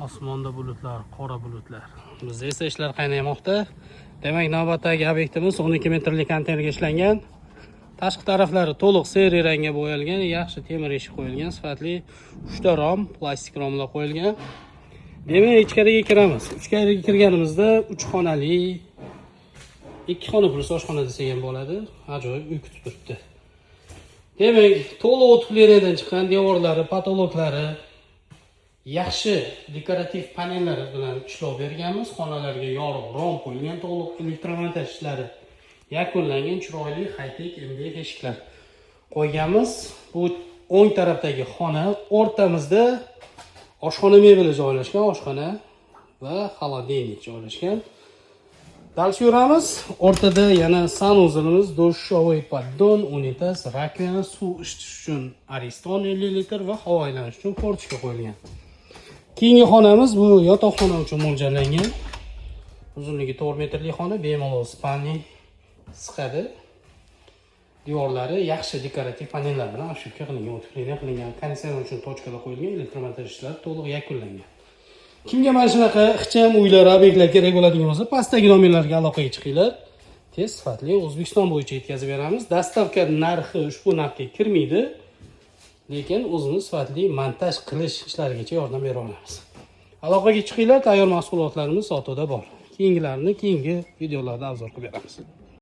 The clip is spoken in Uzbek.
Osmonda bulutlar, qora bulutlar. Bizda esa ishlar qaynaymoqda. Demak, navbatdagi obyektimiz 12 metrli konteynerga ishlangan. Tashqi taraflari to'liq seri rangga bo'yalgan, yaxshi temir eshik qo'yilgan, sifatli 3 ta rom, plastik romlar qo'yilgan. Demak, ichkariga kiramiz. Ichkariga kirganimizda 3 xonali, 2 xona plus oshxona desak ham bo'ladi. Ajoyib uy kutib turibdi. Demak, to'liq o'tqileridan chiqqan devorlari, patologlari, yaxshi dekorativ panellar bilan ishlov berganmiz. Xonalarga yorug' rom qo'yilgan, to'liq elektromontaj ishlari yakunlangan, chiroyli high-tech MDF eshiklar qo'yganmiz. Bu o'ng tarafdagi xona, o'rtamizda oshxona mebeli joylashgan, oshxona va холодильник joylashgan. Dals yuramiz. O'rtada yana sanuzlimiz, dushovый поддон, unitaz, rakovina, suv ichish uchun Ariston 50 litr va havo aylanish uchun portishga qo'yilgan. Keyingi xonamiz bu yotoqxona uchun mo'ljallangan. Uzunligi 4 metrli xona, bemalol spalni siqadi. Devorlari yaxshi dekorativ panellar bilan ashyoka qilingan, o'tqilgan qilingan, konditsioner uchun tochkalar qo'yilgan, elektromontaj ishlari to'liq yakunlangan. Kimga mana shunaqa ixcham uylar, obyektlar kerak bo'ladigan bo'lsa, pastdagi nomerlarga aloqaga chiqinglar. Tez, sifatli O'zbekiston bo'yicha yetkazib beramiz. Dastavka narxi ushbu narxga kirmaydi, lekin o'zimiz sifatli montaj qilish ishlarigacha yordam bera olamiz. Aloqaga chiqinglar, tayyor mahsulotlarimiz sotuvda bor. Keyingilarini keyingi videolarda obzor qilib beramiz.